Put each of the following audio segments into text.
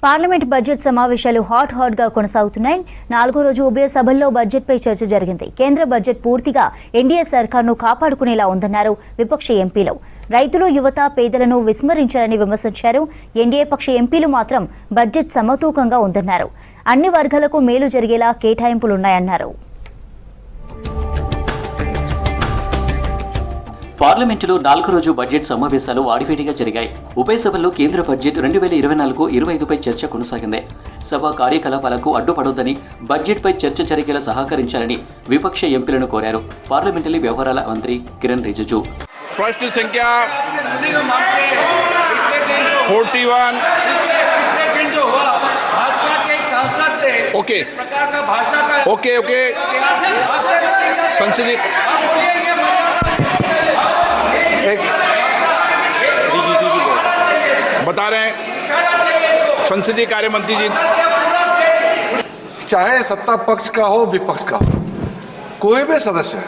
Parliament budget సమావేశాలు hot గా కొనసాగుతున్నాయి. 4వ రోజు ఉభయ సభల్లో బడ్జెట్పై చర్చ జరిగింది. కేంద్ర బడ్జెట్ పూర్తిగా ఎన్డీఏ సర్కార్ను కాపాడుకునేలా ఉందన్నారు విపక్ష ఎంపీలు. రైతులు, యువత, పేదలను విస్మరించారని విమర్శించారు. ఎన్డీఏ పక్ష ఎంపీలు మాత్రం బడ్జెట్ సమతూకంగా ఉందన్నారు. అన్ని వర్గాలకు మేలు జరిగేలా కేటాయింపులున్నాయన్నారు. పార్లమెంటులో 4వ రోజు బడ్జెట్ సమావేశాలు వాడివేడిగా జరిగాయి. ఉభయ సభల్లో కేంద్ర బడ్జెట్ 2024-25పై చర్చ కొనసాగింది. సభ కార్యకలాపాలకు అడ్డుపడొద్దని, బడ్జెట్పై చర్చ జరిగేలా సహకరించాలని విపక్ష ఎంపీలను కోరారు. పార్లమెంటరీ వ్యవహారాల మంత్రి కిరణ్ రిజిజు प्रश्न संख्या 41 ओके ओके ओके संसदीय बता रहे हैं संसदीय कार्य मंत्री जी, चाहे सत्ता पक्ष का हो विपक्ष का हो, कोई भी सदस्य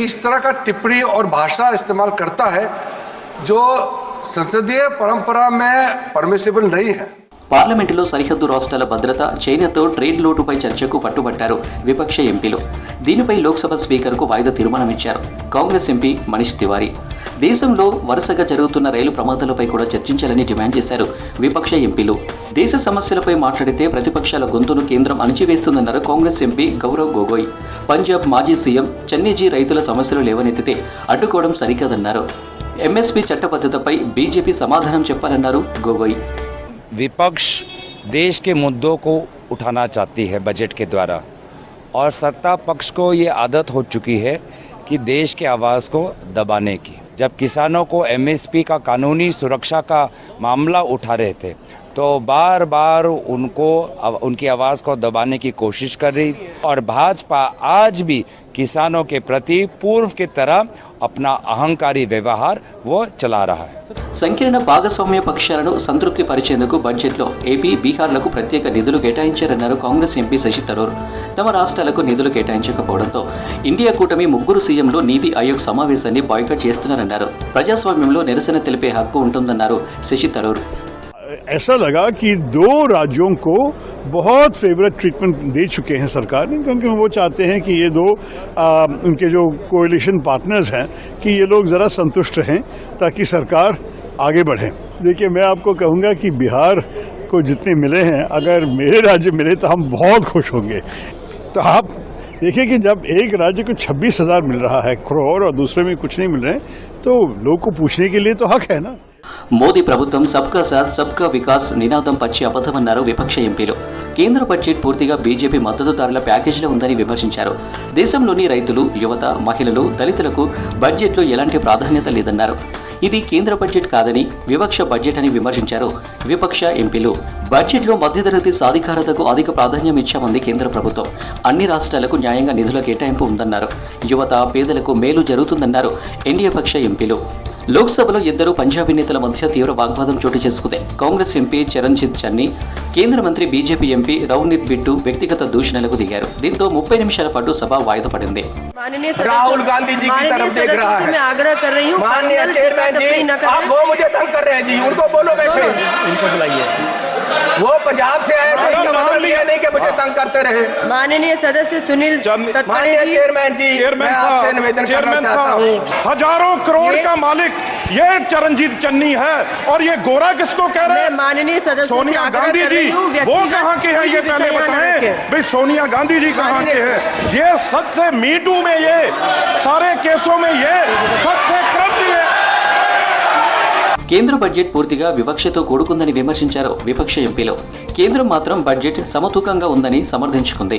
इस तरह का टिप्पणी और भाषा इस्तेमाल करता है जो संसदीय परंपरा में परमिसिबल नहीं है. పార్లమెంటులో సరిహద్దు రాష్ట్రాల భద్రత, చైనాతో ట్రేడ్ లోటుపై చర్చకు పట్టుబట్టారు విపక్ష ఎంపీలు. దీనిపై లోక్సభ స్పీకర్కు వాయిదా తీర్మానం ఇచ్చారు కాంగ్రెస్ ఎంపీ మనీష్ తివారీ. దేశంలో వరుసగా జరుగుతున్న రైలు ప్రమాదాలపై కూడా చర్చించాలని డిమాండ్ చేశారు విపక్ష ఎంపీలు. దేశ సమస్యలపై మాట్లాడితే ప్రతిపక్షాల గొంతును కేంద్రం అణిచివేస్తుందన్నారు కాంగ్రెస్ ఎంపీ గౌరవ్ గొగోయ్. పంజాబ్ మాజీ సీఎం చెన్నీజీ రైతుల సమస్యలు లేవనెత్తితే అడ్డుకోవడం సరికాదన్నారు. ఎంఎస్పీ చట్టబద్ధతపై బీజేపీ సమాధానం చెప్పాలన్నారు గొగోయ్. विपक्ष देश के मुद्दों को उठाना चाहती है बजट के द्वारा, और सत्ता पक्ष को ये आदत हो चुकी है कि देश के आवाज़ को दबाने की. जब किसानों को एमएसपी का कानूनी सुरक्षा का मामला उठा रहे थे तो बार बार उनकी आवाज़ को दबाने की कोशिश कर रही, और भाजपा आज भी किसानों के प्रति पूर्व की तरह अपना अहंकारी व्यवहार वो चला रहा है. సంకీర్ణ భాగస్వామ్య పక్షాలను సంతృప్తి పరిచేందుకు బడ్జెట్లో ఏపీ, బీహార్లకు ప్రత్యేక నిధులు కేటాయించారన్నారు కాంగ్రెస్ ఎంపీ శశి థరూర్. తమ రాష్ట్రాలకు నిధులు కేటాయించకపోవడంతో ఇండియా కూటమి 3 సీఎంలు నీతి ఆయోగ్ సమావేశాన్ని బాయ్కాట్ చేస్తున్నారన్నారు. ప్రజాస్వామ్యంలో నిరసన తెలిపే హక్కు ఉంటుందన్నారు శశి థరూర్. ऐसा लगा कि 2 राज्यों को बहुत फेवरेट ट्रीटमेंट दे चुके हैं सरकार ने, क्योंकि वो चाहते हैं कि ये 2 उनके जो कोएलिशन पार्टनर्स हैं कि ये लोग ज़रा संतुष्ट रहें ताकि सरकार आगे बढ़े. देखिए, मैं आपको कहूँगा कि बिहार को जितने मिले हैं, अगर मेरे राज्य मिले तो हम बहुत खुश होंगे. तो आप देखिए कि जब एक राज्य को 26,000 मिल रहा है करोड़ और दूसरे में कुछ नहीं मिल रहे, तो लोग को पूछने के लिए तो हक है ना. మోదీ ప్రభుత్వం సబ్కా సాథ్ సబ్కా వికాస్ నినాదం పచ్చి అబద్ధమన్నారు విపక్ష ఎంపీలు. కేంద్ర బడ్జెట్ పూర్తిగా బీజేపీ మద్దతుదారుల ప్యాకేజీలో ఉందని విమర్శించారు. దేశంలోని రైతులు, యువత, మహిళలు, దళితులకు బడ్జెట్లో ఎలాంటి ప్రాధాన్యత లేదన్నారు. ఇది కేంద్ర బడ్జెట్ కాదని, వివక్ష బడ్జెట్ అని విమర్శించారు విపక్ష ఎంపీలు. బడ్జెట్లో మధ్యతరగతి సాధికారతకు అధిక ప్రాధాన్యం ఇచ్చామంది కేంద్ర ప్రభుత్వం. అన్ని రాష్ట్రాలకు న్యాయంగా నిధుల కేటాయింపు ఉందన్నారు. యువత, పేదలకు మేలు జరుగుతుందన్నారు ఎన్డీఏ పక్ష ఎంపీలు. లోక్సభలో ఇద్దరు పంజాబీ నేతల మధ్య తీవ్ర వాగ్వాదం చోటు చేసుకుంది. కాంగ్రెస్ ఎంపీ చరణ్జిత్ చన్నీ, కేంద్ర మంత్రి బీజేపీ ఎంపీ రవ్నీత్ బిట్టు వ్యక్తిగత దూషణలకు దిగారు. దీంతో 30 నిమిషాల పాటు సభ వాయిదా పడింది. राहुल गांधी जी की तरफ देख रहा है. मैं आग्रह कर रही हूँ, माननीय चेयरमैन जी, आप वो मुझे तंग कर रहे हैं जी, उनको बोलो बैठे, इनको बुलाइए. वो पंजाब से आए थे, इसका मतलब ये नहीं कि मुझे तंग करते रहे. माननीय सदस्य सुनील, माननीय चेयरमैन जी, मैं आपसे निवेदन करना चाहता हूँ. हजारों करोड़ का मालिक ये चरणजीत चन्नी है, और ये गोरा किसको कह रहे हैं? माननीय सदस्य सोनिया गांधी जी, वो कहाँ के हैं ये पहले बताएं. भाई सोनिया गांधी जी कहाँ के हैं? ये सबसे मीटू में, ये सारे केसों में ये सबसे करप्ट है. కేంద్ర బడ్జెట్ పూర్తిగా వివక్షతో కూడుకుందని విమర్శించారు విపక్ష ఎంపీలు. కేంద్రం మాత్రం బడ్జెట్ సమతూకంగా ఉందని సమర్థించుకుంది.